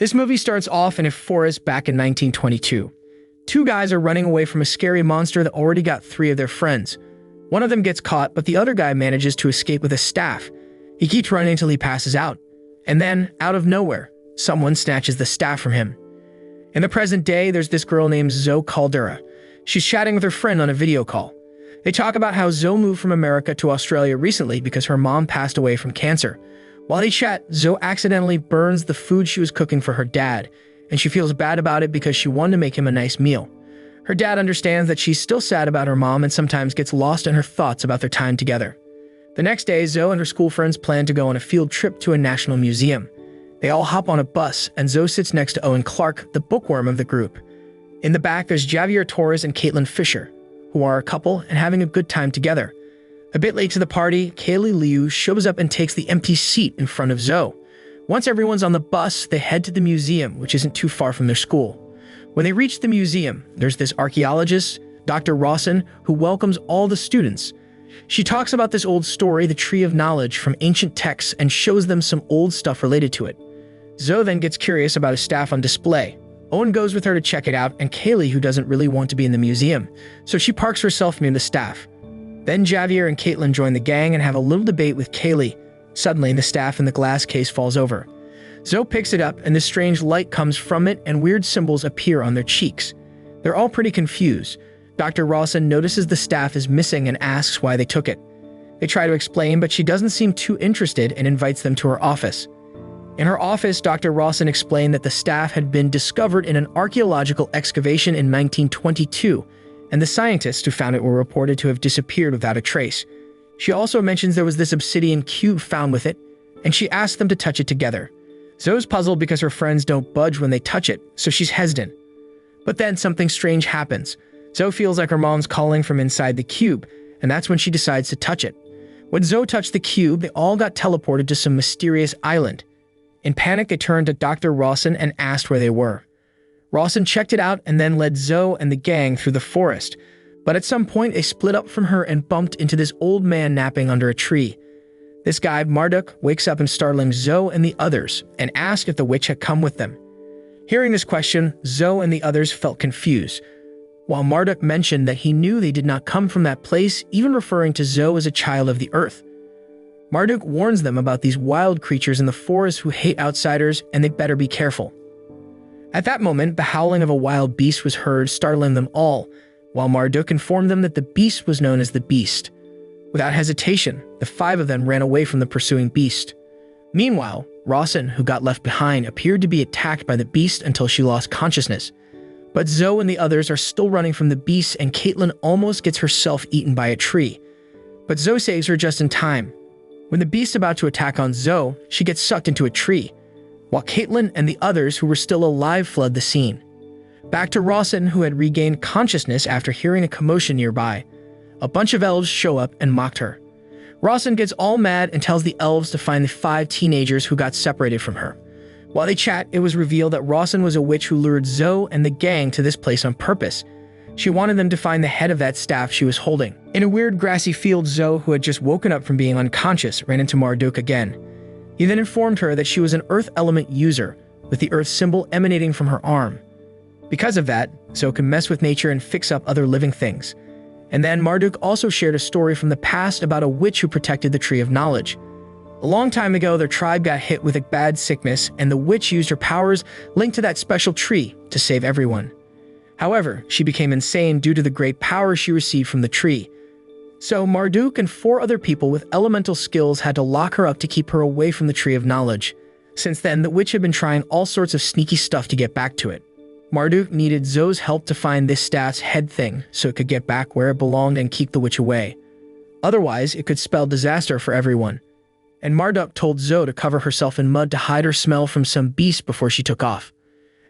This movie starts off in a forest back in 1922. Two guys are running away from a scary monster that already got three of their friends. One of them gets caught, but the other guy manages to escape with a staff. He keeps running until he passes out. And then, out of nowhere, someone snatches the staff from him. In the present day, there's this girl named Zoe Caldera. She's chatting with her friend on a video call. They talk about how Zoe moved from America to Australia recently because her mom passed away from cancer. While they chat, Zoe accidentally burns the food she was cooking for her dad, and she feels bad about it because she wanted to make him a nice meal. Her dad understands that she's still sad about her mom and sometimes gets lost in her thoughts about their time together. The next day, Zoe and her school friends plan to go on a field trip to a national museum. They all hop on a bus, and Zoe sits next to Owen Clark, the bookworm of the group. In the back, there's Javier Torres and Caitlin Fisher, who are a couple and having a good time together. A bit late to the party, Kaylee Liu shows up and takes the empty seat in front of Zoe. Once everyone's on the bus, they head to the museum, which isn't too far from their school. When they reach the museum, there's this archaeologist, Dr. Rawson, who welcomes all the students. She talks about this old story, the Tree of Knowledge, from ancient texts and shows them some old stuff related to it. Zoe then gets curious about a staff on display. Owen goes with her to check it out, and Kaylee, who doesn't really want to be in the museum, so she parks herself near the staff. Then Javier and Caitlin join the gang and have a little debate with Kaylee. Suddenly, the staff in the glass case falls over. Zoe picks it up, and this strange light comes from it, and weird symbols appear on their cheeks. They're all pretty confused. Dr. Rawson notices the staff is missing and asks why they took it. They try to explain, but she doesn't seem too interested and invites them to her office. In her office, Dr. Rawson explained that the staff had been discovered in an archaeological excavation in 1922, and the scientists who found it were reported to have disappeared without a trace. She also mentions there was this obsidian cube found with it, and she asks them to touch it together. Zoe's puzzled because her friends don't budge when they touch it, so she's hesitant. But then something strange happens. Zoe feels like her mom's calling from inside the cube, and that's when she decides to touch it. When Zoe touched the cube, they all got teleported to some mysterious island. In panic, they turned to Dr. Rawson and asked where they were. Rawson checked it out and then led Zoe and the gang through the forest. But at some point, they split up from her and bumped into this old man napping under a tree. This guy, Marduk, wakes up and startling Zoe and the others and asks if the witch had come with them. Hearing this question, Zoe and the others felt confused, while Marduk mentioned that he knew they did not come from that place, even referring to Zoe as a child of the earth. Marduk warns them about these wild creatures in the forest who hate outsiders, and they better be careful. At that moment, the howling of a wild beast was heard, startling them all, while Marduk informed them that the beast was known as the Beast. Without hesitation, the five of them ran away from the pursuing beast. Meanwhile, Rawson, who got left behind, appeared to be attacked by the beast until she lost consciousness. But Zoe and the others are still running from the beast, and Caitlin almost gets herself eaten by a tree. But Zoe saves her just in time. When the beast's about to attack on Zoe, she gets sucked into a tree, while Caitlin and the others who were still alive flood the scene. Back to Rawson, who had regained consciousness after hearing a commotion nearby. A bunch of elves show up and mocked her. Rawson gets all mad and tells the elves to find the 5 teenagers who got separated from her. While they chat, it was revealed that Rawson was a witch who lured Zoe and the gang to this place on purpose. She wanted them to find the head of that staff she was holding. In a weird grassy field, Zoe, who had just woken up from being unconscious, ran into Marduk again. He then informed her that she was an earth element user, with the earth symbol emanating from her arm. Because of that, Zoe can mess with nature and fix up other living things. And then Marduk also shared a story from the past about a witch who protected the Tree of Knowledge. A long time ago, their tribe got hit with a bad sickness, and the witch used her powers linked to that special tree to save everyone. However, she became insane due to the great power she received from the tree. So Marduk and 4 other people with elemental skills had to lock her up to keep her away from the Tree of Knowledge. Since then, the witch had been trying all sorts of sneaky stuff to get back to it. Marduk needed Zoe's help to find this staff's head thing so it could get back where it belonged and keep the witch away. Otherwise, it could spell disaster for everyone. And Marduk told Zoe to cover herself in mud to hide her smell from some beast before she took off.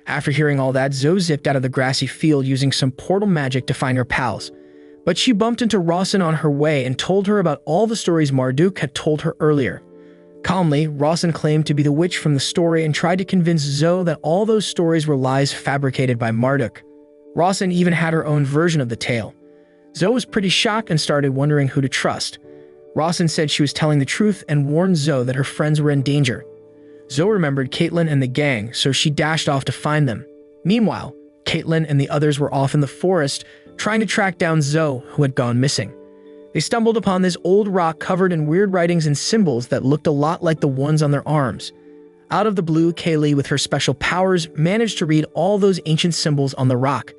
After hearing all that, Zoe zipped out of the grassy field using some portal magic to find her pals. But she bumped into Rawson on her way and told her about all the stories Marduk had told her earlier. Calmly, Rawson claimed to be the witch from the story and tried to convince Zoe that all those stories were lies fabricated by Marduk. Rawson even had her own version of the tale. Zoe was pretty shocked and started wondering who to trust. Rawson said she was telling the truth and warned Zoe that her friends were in danger. Zoe remembered Caitlin and the gang, so she dashed off to find them. Meanwhile, Caitlin and the others were off in the forest trying to track down Zoe, who had gone missing. They stumbled upon this old rock covered in weird writings and symbols that looked a lot like the ones on their arms. Out of the blue, Kaylee, with her special powers, managed to read all those ancient symbols on the rock.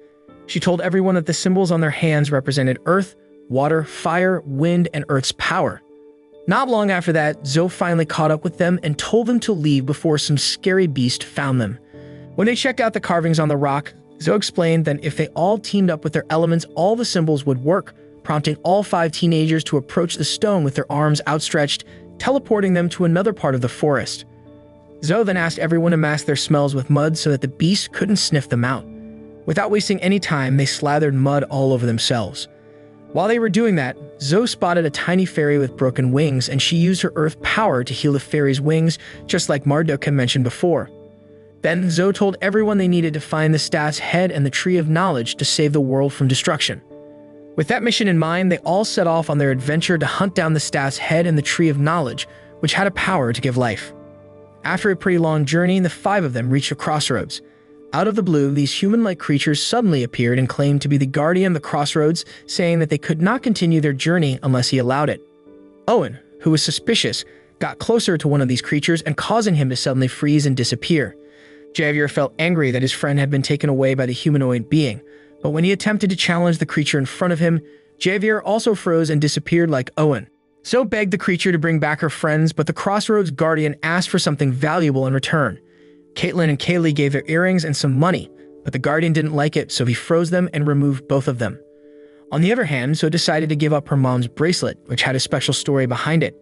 She told everyone that the symbols on their hands represented earth, water, fire, wind, and earth's power. Not long after that, Zoe finally caught up with them and told them to leave before some scary beast found them. When they checked out the carvings on the rock, Zoe explained that if they all teamed up with their elements, all the symbols would work, prompting all 5 teenagers to approach the stone with their arms outstretched, teleporting them to another part of the forest. Zoe then asked everyone to mask their smells with mud so that the beast couldn't sniff them out. Without wasting any time, they slathered mud all over themselves. While they were doing that, Zoe spotted a tiny fairy with broken wings, and she used her earth power to heal the fairy's wings, just like Marduk had mentioned before. Then Zoe told everyone they needed to find the staff's head and the Tree of Knowledge to save the world from destruction. With that mission in mind, they all set off on their adventure to hunt down the staff's head and the Tree of Knowledge, which had a power to give life. After a pretty long journey, the 5 of them reached a crossroads. Out of the blue, these human-like creatures suddenly appeared and claimed to be the guardian of the crossroads, saying that they could not continue their journey unless he allowed it. Owen, who was suspicious, got closer to one of these creatures and causing him to suddenly freeze and disappear. Javier felt angry that his friend had been taken away by the humanoid being, but when he attempted to challenge the creature in front of him, Javier also froze and disappeared like Owen. Zoe begged the creature to bring back her friends, but the Crossroads Guardian asked for something valuable in return. Caitlin and Kaylee gave their earrings and some money, but the Guardian didn't like it, so he froze them and removed both of them. On the other hand, Zoe decided to give up her mom's bracelet, which had a special story behind it.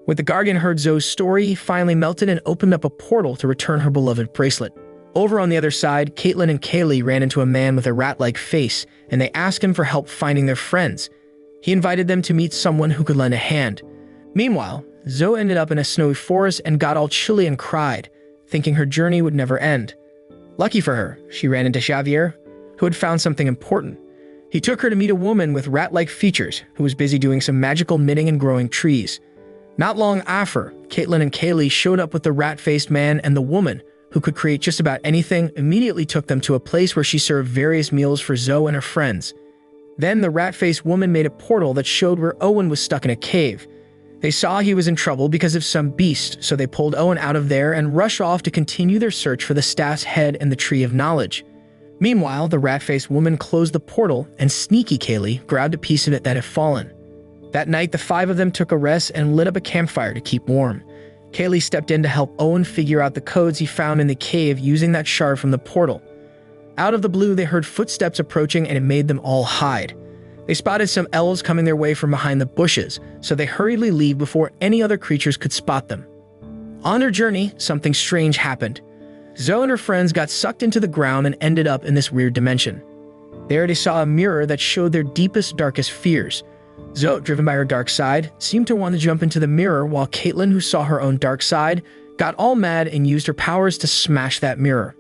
When the Guardian heard Zoe's story, he finally melted and opened up a portal to return her beloved bracelet. Over on the other side, Caitlin and Kaylee ran into a man with a rat-like face, and they asked him for help finding their friends. He invited them to meet someone who could lend a hand. Meanwhile, Zoe ended up in a snowy forest and got all chilly and cried, thinking her journey would never end. Lucky for her, she ran into Javier, who had found something important. He took her to meet a woman with rat-like features who was busy doing some magical knitting and growing trees. Not long after, Caitlin and Kaylee showed up with the rat-faced man, and the woman, who could create just about anything, immediately took them to a place where she served various meals for Zoe and her friends. Then the rat-faced woman made a portal that showed where Owen was stuck in a cave. They saw he was in trouble because of some beast, so they pulled Owen out of there and rushed off to continue their search for the staff's head and the Tree of Knowledge. Meanwhile, the rat-faced woman closed the portal, and sneaky Kaylee grabbed a piece of it that had fallen. That night, the 5 of them took a rest and lit up a campfire to keep warm. Kaylee stepped in to help Owen figure out the codes he found in the cave using that shard from the portal. Out of the blue, they heard footsteps approaching, and it made them all hide. They spotted some elves coming their way from behind the bushes, so they hurriedly leave before any other creatures could spot them. On their journey, something strange happened. Zoe and her friends got sucked into the ground and ended up in this weird dimension. There they saw a mirror that showed their deepest, darkest fears. Zoe, driven by her dark side, seemed to want to jump into the mirror, while Caitlin, who saw her own dark side, got all mad and used her powers to smash that mirror.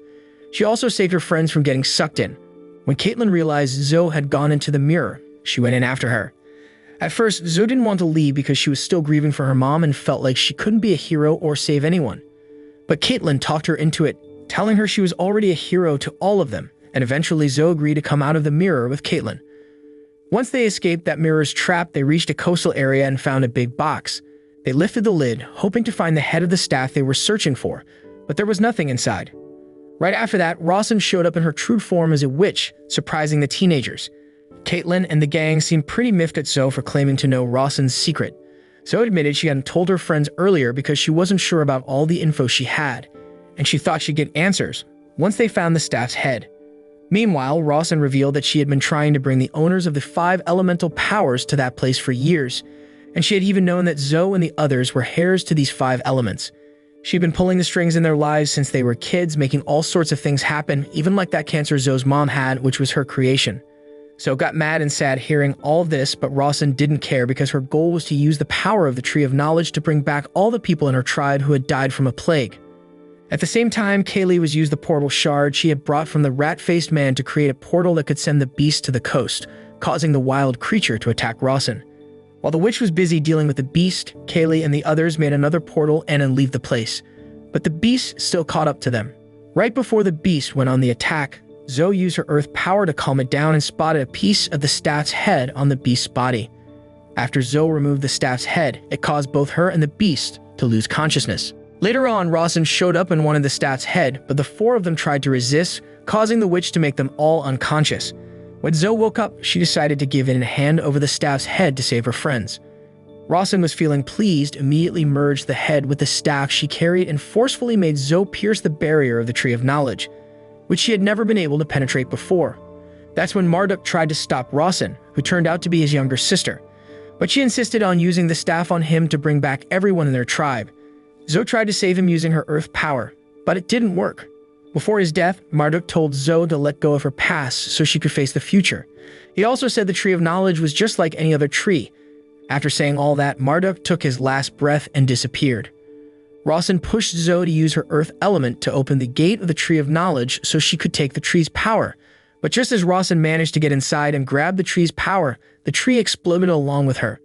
She also saved her friends from getting sucked in. When Caitlin realized Zoe had gone into the mirror, she went in after her. At first, Zoe didn't want to leave because she was still grieving for her mom and felt like she couldn't be a hero or save anyone. But Caitlin talked her into it, telling her she was already a hero to all of them, and eventually Zoe agreed to come out of the mirror with Caitlin. Once they escaped that mirror's trap, they reached a coastal area and found a big box. They lifted the lid, hoping to find the head of the staff they were searching for, but there was nothing inside. Right after that, Rawson showed up in her true form as a witch, surprising the teenagers. Caitlin and the gang seemed pretty miffed at Zoe for claiming to know Rawson's secret. Zoe admitted she hadn't told her friends earlier because she wasn't sure about all the info she had, and she thought she'd get answers once they found the staff's head. Meanwhile, Rawson revealed that she had been trying to bring the owners of the 5 elemental powers to that place for years, and she had even known that Zoe and the others were heirs to these 5 elements. She'd been pulling the strings in their lives since they were kids, making all sorts of things happen, even like that cancer Zoe's mom had, which was her creation. Zoe got mad and sad hearing all of this, but Rawson didn't care because her goal was to use the power of the Tree of Knowledge to bring back all the people in her tribe who had died from a plague. At the same time, Kaylee was used the portal shard she had brought from the rat-faced man to create a portal that could send the beast to the coast, causing the wild creature to attack Rawson. While the witch was busy dealing with the beast, Kaylee and the others made another portal and then leave the place. but the beast still caught up to them. Right before the beast went on the attack, Zoe used her earth power to calm it down and spotted a piece of the staff's head on the beast's body. After Zoe removed the staff's head, it caused both her and the beast to lose consciousness. Later on, Rawson showed up and wanted the staff's head, but the four of them tried to resist, causing the witch to make them all unconscious. When Zoe woke up, she decided to give in and hand over the staff's head to save her friends. Rawson was feeling pleased, immediately merged the head with the staff she carried and forcefully made Zoe pierce the barrier of the Tree of Knowledge, which she had never been able to penetrate before. That's when Marduk tried to stop Rawson, who turned out to be his younger sister, but she insisted on using the staff on him to bring back everyone in their tribe. Zoe tried to save him using her earth power, but it didn't work. Before his death, Marduk told Zoe to let go of her past so she could face the future. He also said the Tree of Knowledge was just like any other tree. After saying all that, Marduk took his last breath and disappeared. Rawson pushed Zoe to use her earth element to open the gate of the Tree of Knowledge so she could take the tree's power. But just as Rawson managed to get inside and grab the tree's power, the tree exploded along with her.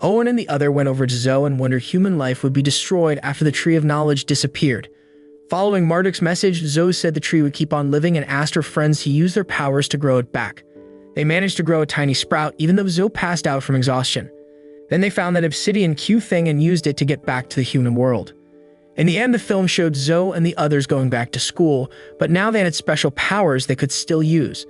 Owen and the other went over to Zoe and wondered human life would be destroyed after the Tree of Knowledge disappeared. Following Marduk's message, Zoe said the tree would keep on living and asked her friends to use their powers to grow it back. They managed to grow a tiny sprout even though Zoe passed out from exhaustion. Then they found that obsidian Q thing and used it to get back to the human world. In the end, the film showed Zoe and the others going back to school, but now they had special powers they could still use.